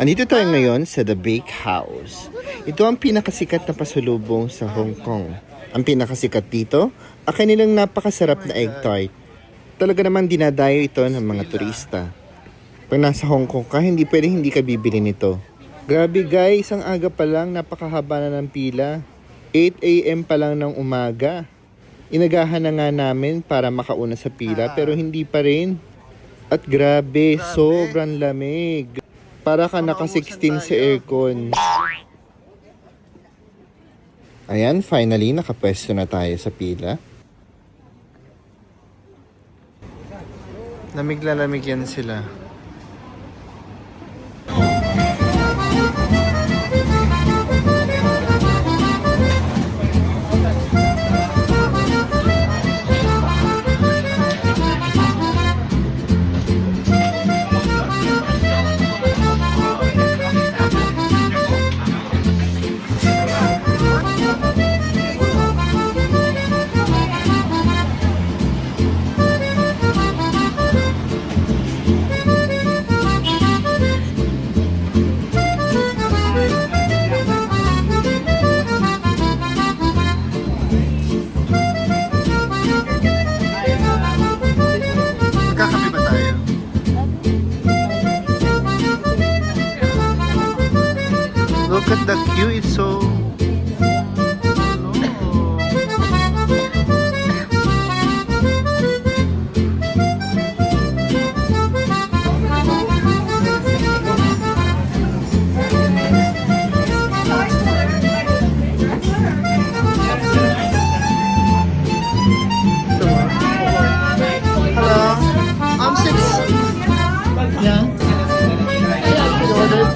Andito tayo ngayon sa The Bake House. Ito ang pinakasikat na pasalubong sa Hong Kong. Ang pinakasikat dito, ang kanilang napakasarap na egg tart. Talaga naman dinadayo ito ng mga turista. Pag nasa Hong Kong ka, hindi pwedeng hindi ka bibili nito. Grabe guys, ang aga pa lang, napakahaba na ng pila. 8 AM pa lang ng umaga. Inagahan na nga namin para makauna sa pila pero hindi pa rin. At grabe, sobrang lamig. Para ka naka-16 sa aircon. Ayan, finally, nakapwesto na tayo sa pila. Lamig na lamig yan sila. Look at the queue, it's so... Hello, I'm 6. Yeah. You ordered?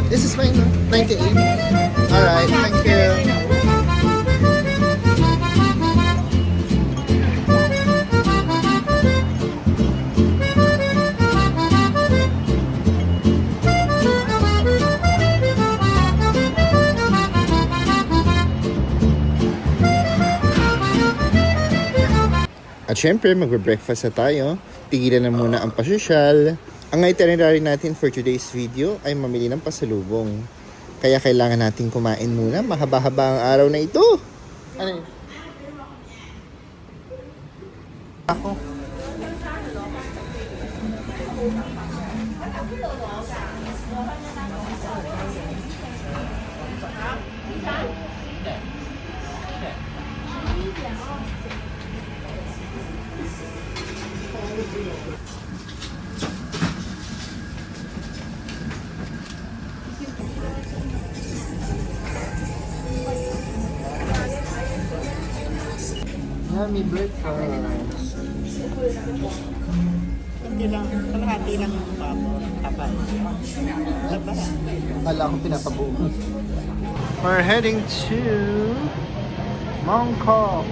This is mine, 98. Alright, thank you. At syempre, magbe-breakfast na tayo. Tigilan na muna ang pasosyal. Ang itinerary natin for today's video ay mamili ng pasalubong. Kaya kailangan natin kumain muna. Mahaba-haba ang araw na ito. Ano yun? Ako. Yummy breakfast. Hindi lang, kalahati lang yung babo. Kapal. Kapal. Akala ko pinapabuo. We're heading to Mongkok.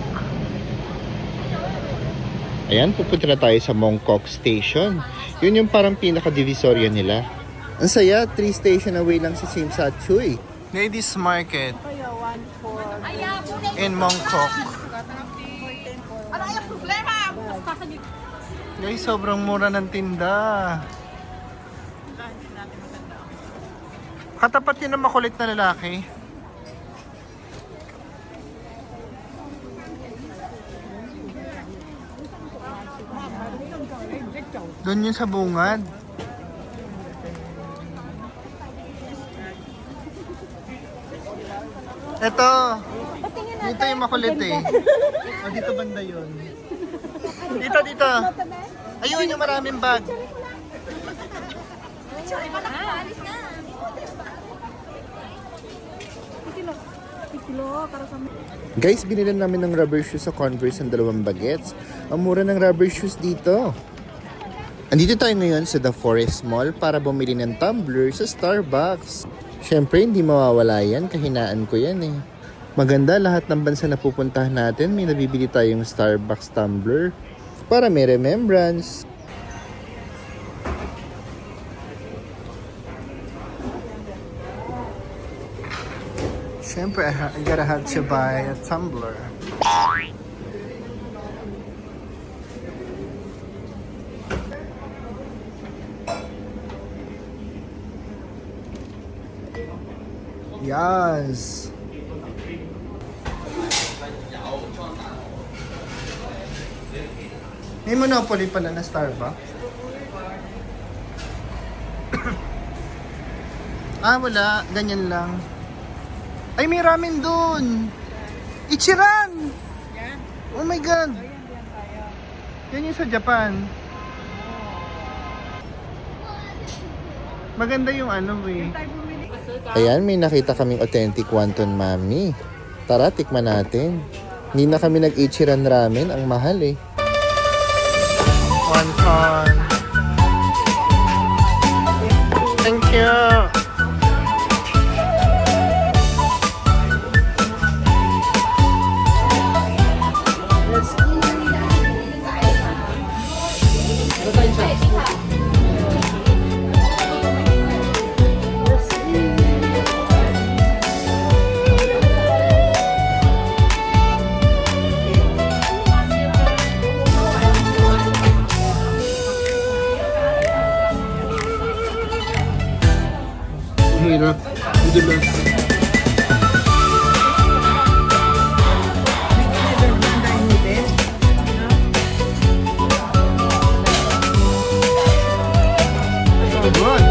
Ayan, pupunta na tayo sa Mongkok Station. Yun yung parang pinaka-divisorya nila. Ang saya, 3 station away lang sa Tsim Sha Tsui. Ladies Market in Mongkok. Ano yung problema? Guys, sobrang mura ng tinda. Katapat yun ng makulit na lalaki. Doon yun sa bungad. Eto. Dito yung makulit eh. O, dito banda yun. Dito, dito. Ayun yung maraming bag. Guys, binilan namin ng rubber shoes sa Converse ng 2 bagets. Ang mura ng rubber shoes dito. Andito tayo ngayon sa The Forest Mall para bumili ng tumbler sa Starbucks. Siyempre, hindi mawawala yan. Kahinaan ko yan eh. Maganda lahat ng bansa na pupuntahan natin. May nabibili tayong Starbucks tumbler para may remembrance. Siyempre, I gotta have to buy a tumbler. Yes. May monopoly pala na Starbucks. Wala. Ganyan lang. Ay, may ramen dun! Ichiran! Yan. Oh my God! Yan yung sa Japan. Maganda yung ano eh. Ayan, may nakita kaming authentic wonton mami. Tara, tikman natin. Hindi na kami nag-Ichiran ramen. Ang mahal eh. Wonton. Thank you! Hirap. Madulas. Good.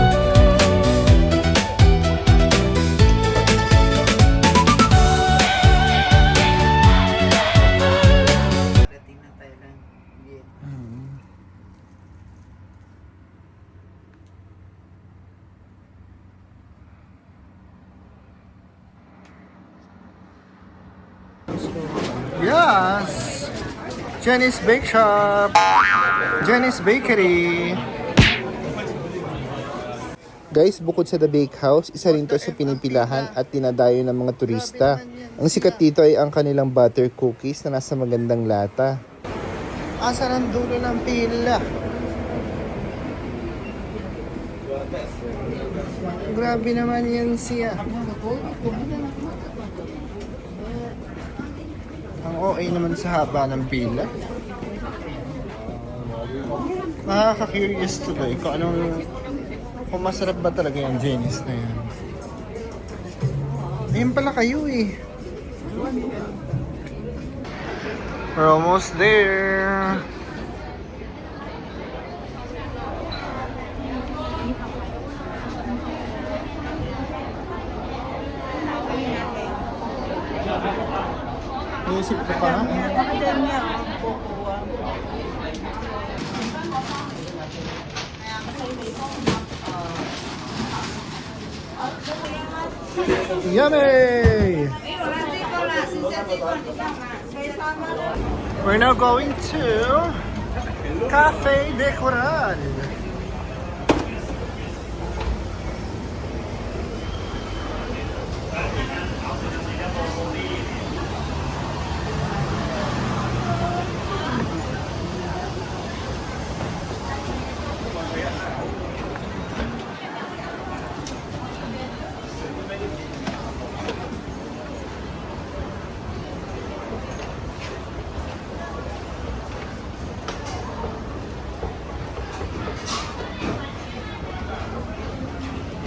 Dating ng Thailand. Yes! Jenny's Bake Shop! Jenny's Bakery! Guys, bukod sa The Bake House, isa rin to sa pinipilahan at dinadayo ng mga turista. Ang sikat dito ay ang kanilang butter cookies na nasa magandang lata. Asa ng dulo ng pila? Grabe naman yan siya. Ang OA naman sa haba ng pila. Nakaka-curious tuloy kung kung masarap ba talaga yung Jenny's na yan. Ayun pala kayo eh. We're almost there. Naisip ko pa nga. Yummy! We're now going to Cafe de Coral.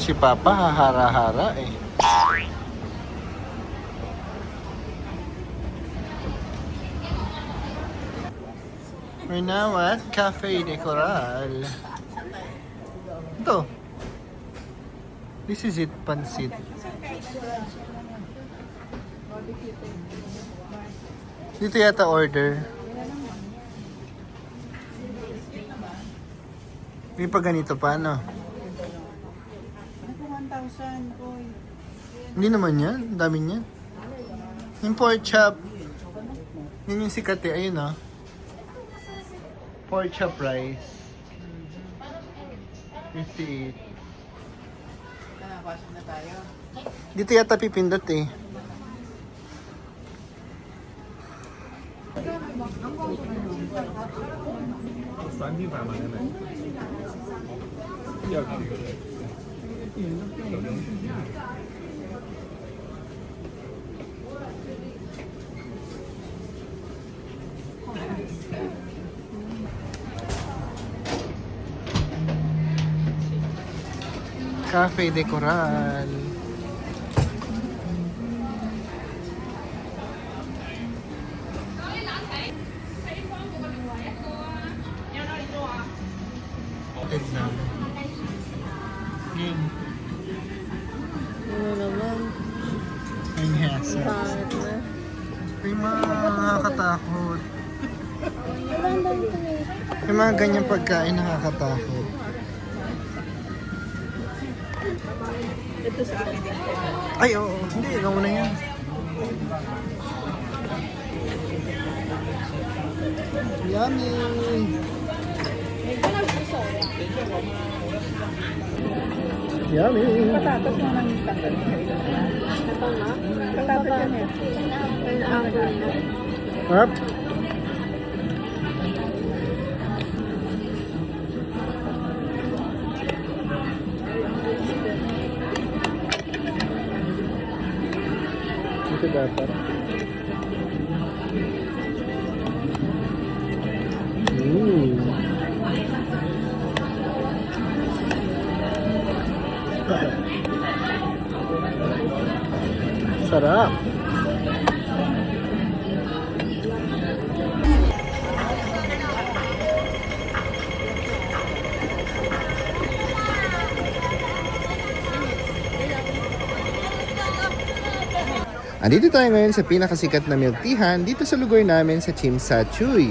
Si Papa hahara-hara eh. We're now at Cafe de Coral. Ito. This is it, pansit. Dito yata order. May pa ganito pa, no? 1,000 boy. Hindi naman yan. Dami niyan. Yung pork chop. Yun yung sikat eh. Ayun oh. Pork chop rice. 58. Pasok na tayo. Dito yata pipindot eh. Cafe de Coral. Exam. Game. Ano naman? Ang hasa. Pangit na. Ay, nakakatakot. Yung mga ganyang pagkain nakakatakot. Ito sa akin din. Ay, oo. Hindi, ikaw muna yan. Yummy! Yummy! Patatas mo nang tanggal. Ito na? Patatas yan eh. Pineapple na. Harap! Ito dapat. Sarap. Andito tayo ngayon sa pinakasikat na milk teahan dito sa lugar namin sa Chimsachuy.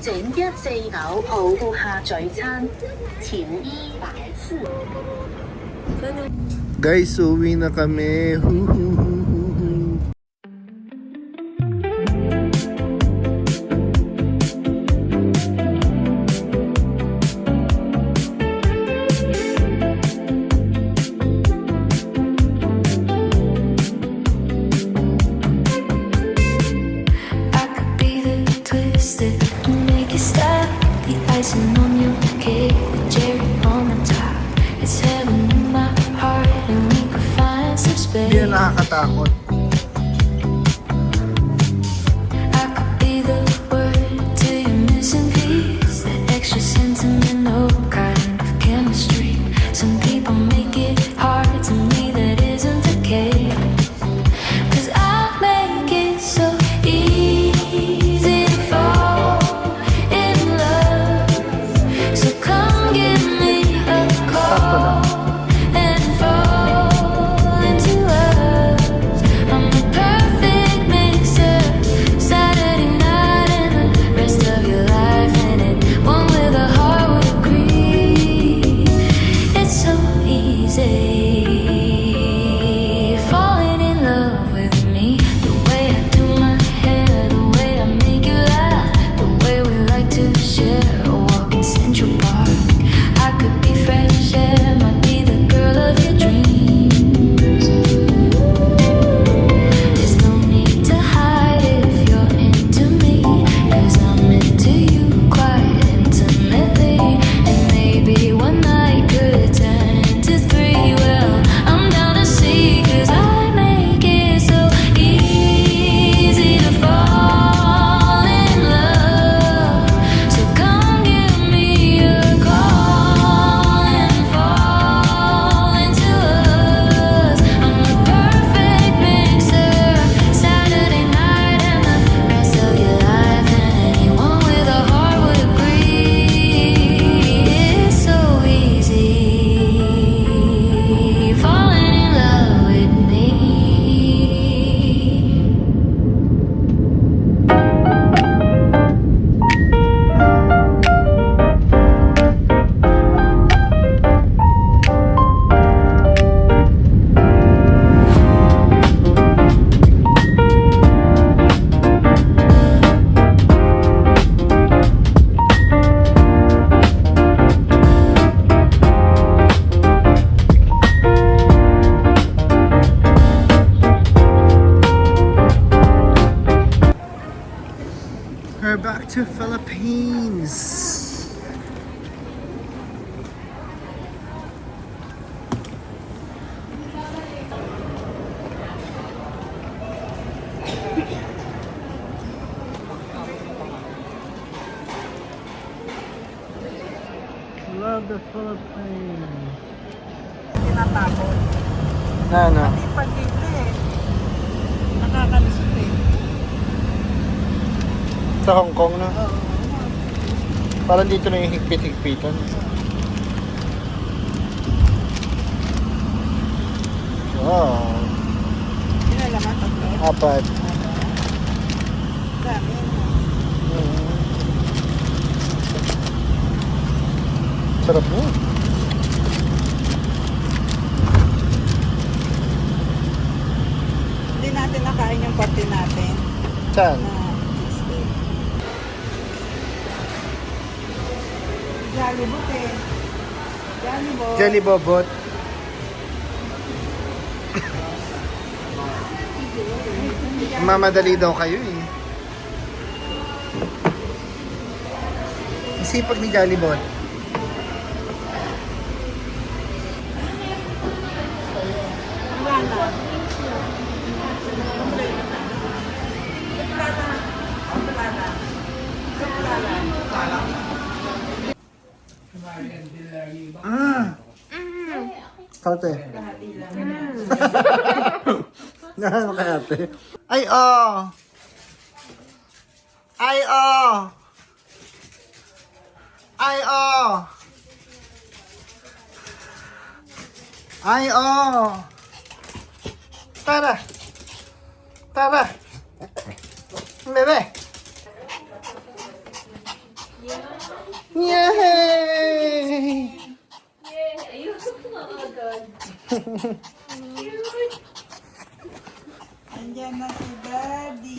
整一四九號顧客聚餐，前衣擺4。 Guys, uwi na kami. I could be the twist that make you stop. The icing on your cake, the cherry on the top. It's heaven in my heart, and we could find some space. Hindi na nakakatakot. I could be the word to your missing piece, that extra sentimental kind of chemistry. Some people make it hard, to me that isn't the case. 'Cause I make it so easy to fall in love. So come give me a call and fall into us. back to Philippines. Love the Philippines. Tinatakot. Ano? Hindi pag dito eh. Nakakalusot eh. Sa Hong Kong na? Parang dito na yung higpit-higpitan. Wow. Ilan naman? Tatlo? Apat. Dami. Sarap mo. Hindi natin nakain yung party natin. Saan? Jollibot eh. Jollibot. Jelly Bobot. Mamadali daw kayo eh. Ang sipag ni Jollibot. Kate. Ano kay ate? Ay, oh! Ay, oh! Ay, oh! Ay, oh! Tara! Tara! Bebe! Yay! Andiyan na si Daddy.